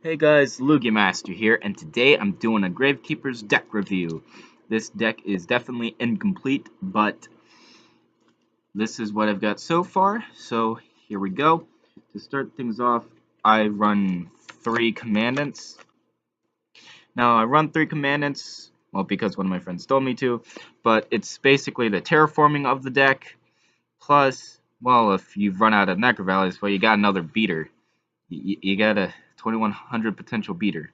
Hey guys, Lugiamaster here, and today I'm doing a Gravekeeper's deck review. This deck is definitely incomplete, but this is what I've got so far, so here we go. To start things off, I run 3 Commandants. Now, I run 3 Commandants, well, because one of my friends told me to, but it's basically the terraforming of the deck, plus, well, if you've run out of Necro Valleys, well, you got another beater. You got a 2100 potential beater.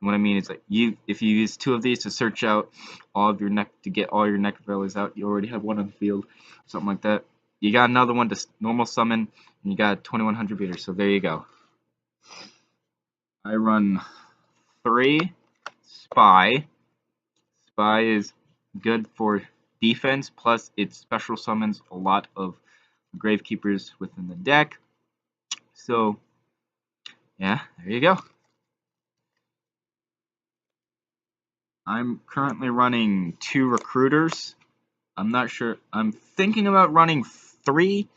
What I mean is, like, if you use 2 of these to search out all of your to get all your Necro Valleys out, you already have 1 on the field, something like that. You got another one to normal summon, and you got 2100 beater. So there you go. I run 3 Spy. Spy is good for defense, plus it special summons a lot of Gravekeepers within the deck. So yeah, there you go. I'm currently running 2 recruiters. I'm not sure. I'm thinking about running 3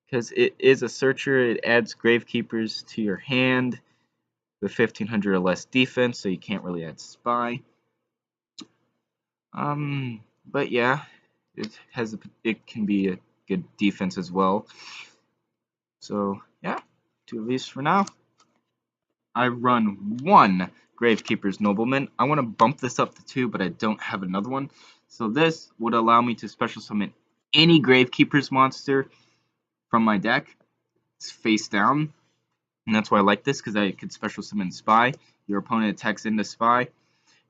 because it is a searcher. It adds Gravekeepers to your hand with 1500 or less defense, so you can't really add Spy. But yeah, it can be a good defense as well. So yeah, 2 of these for now. I run 1 Gravekeeper's Nobleman. I want to bump this up to 2, but I don't have another one. So this would allow me to special summon any Gravekeeper's monster from my deck. It's face down. And that's why I like this, because I could special summon Spy. Your opponent attacks into Spy.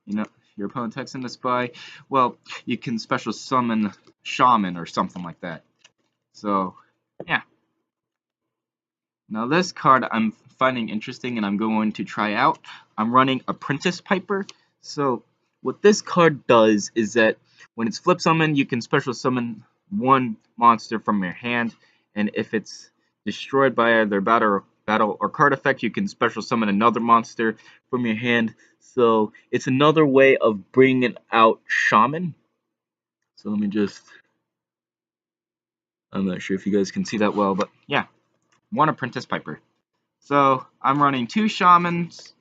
Your opponent attacks into Spy. Well, you can special summon Shaman or something like that. So, yeah. Now this card I'm finding interesting and I'm going to try out. I'm running Apprentice Piper. So what this card does is that when it's flip summoned, you can special summon 1 monster from your hand, and if it's destroyed by either battle or card effect, you can special summon another monster from your hand. So it's another way of bringing out Shaman. So let me just, I'm not sure if you guys can see that well, but yeah, 1 Apprentice Piper. So I'm running 2 Shamans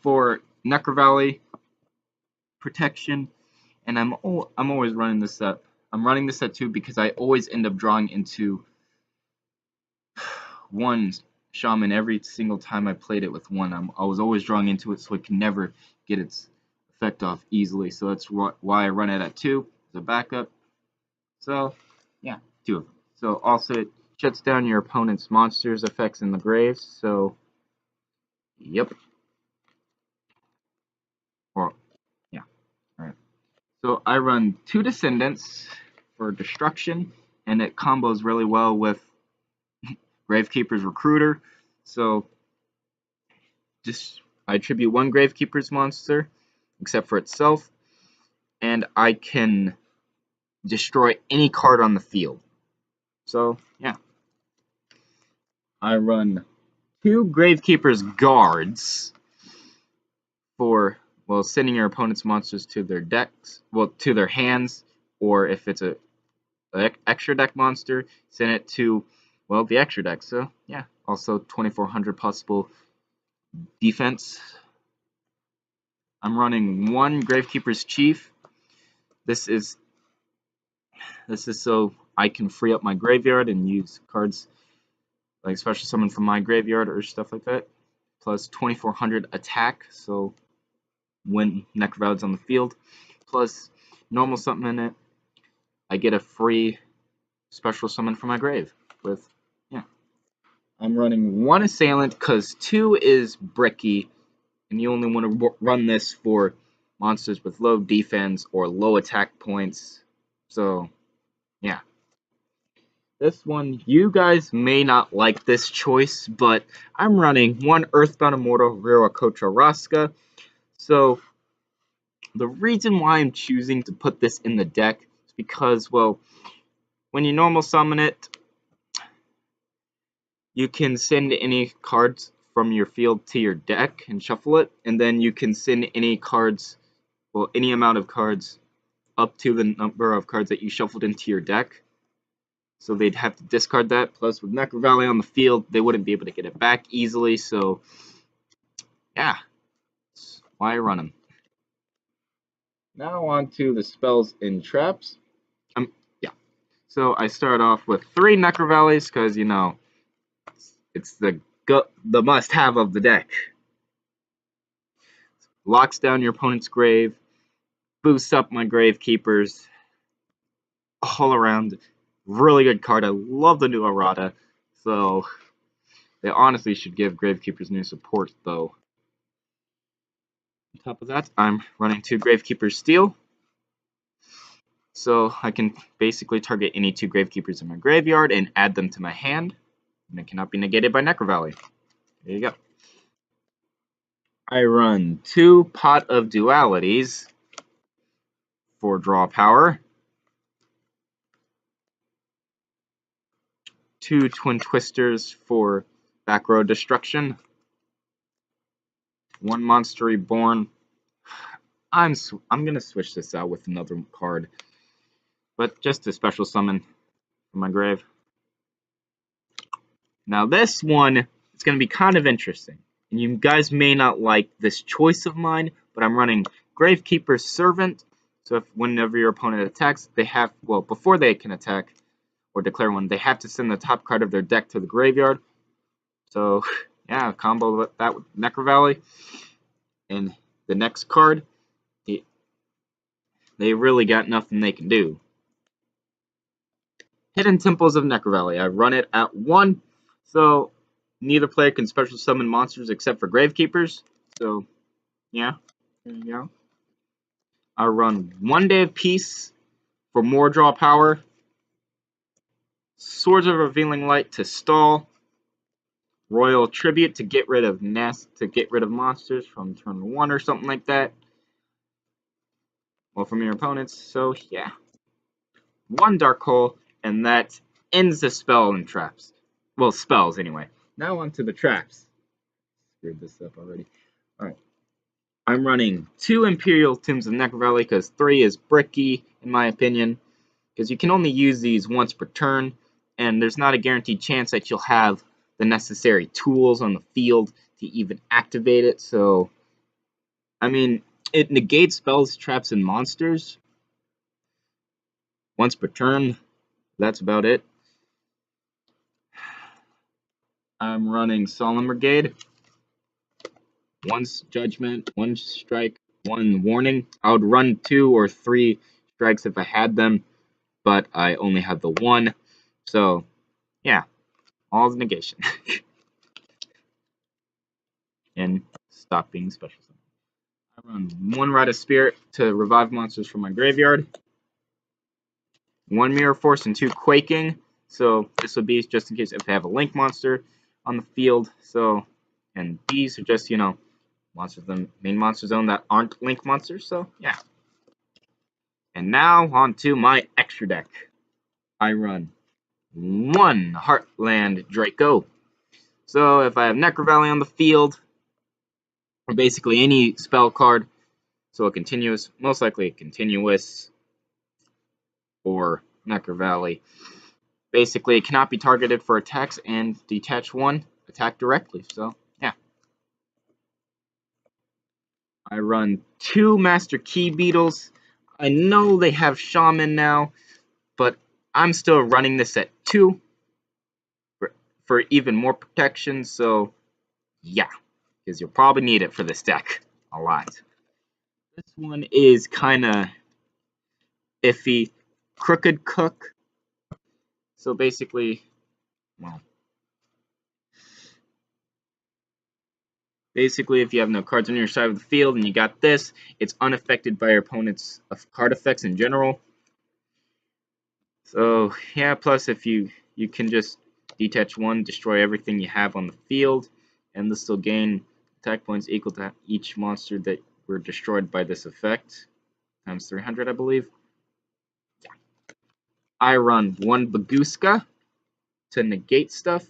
for Necro Valley protection, and I'm always running this set. I'm running this set too because I always end up drawing into 1 Shaman every single time I played it with 1. I was always drawing into it, so it can never get its effect off easily. So that's why I run it at 2 as a backup. So yeah, 2 of them. So also it shuts down your opponent's monsters effects in the graves. So yep. Or yeah. Alright. So I run 2 Descendants for destruction, and it combos really well with Gravekeeper's Recruiter. So just I attribute 1 Gravekeeper's monster, except for itself, and I can destroy any card on the field. So yeah. I run 2 Gravekeeper's Guards for, well, sending your opponent's monsters to their decks, well, to their hands, or if it's a extra deck monster, send it to, well, the extra deck. So yeah, also 2400 possible defense. I'm running 1 Gravekeeper's Chief. This is so I can free up my graveyard and use cards like special summon from my graveyard or stuff like that. Plus 2400 attack, so when Necro Valley's on the field. Plus normal summon it, I get a free special summon from my grave with, yeah. I'm running 1 Assailant because 2 is bricky, and you only want to run this for monsters with low defense or low attack points. So, yeah. This one, you guys may not like this choice, but I'm running 1 Earthbound Immortal Rirakocha Raska. So, the reason why I'm choosing to put this in the deck is because, well, when you normal summon it, you can send any cards from your field to your deck and shuffle it, and then you can send any cards, well, any amount of cards up to the number of cards that you shuffled into your deck. So they'd have to discard that. Plus, with Necro Valley on the field, they wouldn't be able to get it back easily. So, yeah, that's why I run them. Now on to the spells and traps. Yeah. So I start off with 3 Necro Valleys because, you know, it's the must-have of the deck. Locks down your opponent's grave, boosts up my Gravekeepers, all around. Really good card. I love the new errata. So they honestly should give Gravekeepers new support, though. On top of that, I'm running 2 Gravekeepers Steel. So I can basically target any 2 Gravekeepers in my graveyard and add them to my hand. And it cannot be negated by Necro Valley. There you go. I run 2 Pot of Dualities for draw power. 2 Twin Twisters for back row destruction. 1 Monster Reborn. I'm gonna switch this out with another card, but just a special summon from my grave. Now this one is gonna be kind of interesting, and you guys may not like this choice of mine, but I'm running Gravekeeper Servant. So if whenever your opponent attacks, they have before they can attack or declare one, they have to send the top card of their deck to the graveyard. So yeah, combo that with Necro Valley. And the next card, they really got nothing they can do. Hidden Temples of Necro Valley. I run it at 1, so neither player can special summon monsters except for Gravekeepers. So, yeah, there you go. I run 1 Day of Peace for more draw power. Swords of Revealing Light to stall. Royal Tribute to get rid of monsters from turn 1 or something like that. Well, from your opponents. So, yeah. 1 Dark Hole, and that ends the spell and traps. Well, spells anyway. Now on to the traps. Screwed this up already. Alright. I'm running 2 Imperial Tombs of Necro Valley because 3 is bricky, in my opinion. Because you can only use these once per turn, and there's not a guaranteed chance that you'll have the necessary tools on the field to even activate it. So, I mean, it negates spells, traps, and monsters once per turn. That's about it. I'm running Solemn Brigade. 1 Judgment, 1 Strike, 1 Warning. I would run 2 or 3 strikes if I had them, but I only have the 1. So, yeah, all the negation. And stop being special. I run 1 Rite of Spirit to revive monsters from my graveyard. 1 Mirror Force and 2 Quaking. So this would be just in case if they have a Link monster on the field. So, and these are just, you know, monsters in the main monster zone that aren't Link monsters. So, yeah. And now on to my extra deck. I run 1 Heartland Draco. So if I have Necro Valley on the field, or basically any spell card, so a continuous, most likely a continuous, or Necro Valley. Basically, it cannot be targeted for attacks, and detach 1, attack directly. So, yeah. I run 2 Master Key Beetles. I know they have Shaman now, but I'm still running this at 2 for even more protection. So, yeah, because you'll probably need it for this deck a lot. This one is kind of iffy. Crooked Cook. So basically, well, if you have no cards on your side of the field and you got this, it's unaffected by your opponent's card effects in general. So yeah, plus if you can just detach 1, destroy everything you have on the field, and this will gain attack points equal to each monster that were destroyed by this effect, times 300, I believe. Yeah. I run 1 Baguska to negate stuff.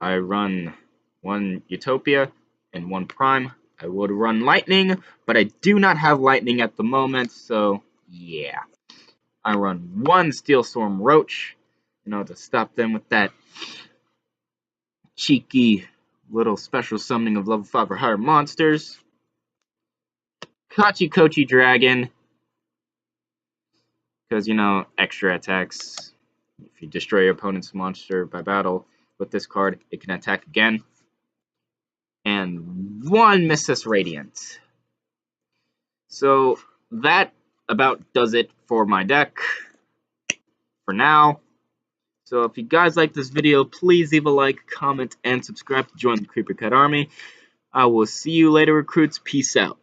I run 1 Utopia and 1 Prime. I would run Lightning, but I do not have Lightning at the moment, so yeah. I run 1 Steelstorm Roach, to stop them with that cheeky little special summoning of level 5 or higher monsters. Kachi Kochi Dragon, because, extra attacks. If you destroy your opponent's monster by battle with this card, it can attack again. And 1 Mrs. Radiant. So that about does it for my deck for now. So if you guys like this video, please leave a like, comment, and subscribe to join the Creeper Cat Army. I will see you later, recruits. Peace out.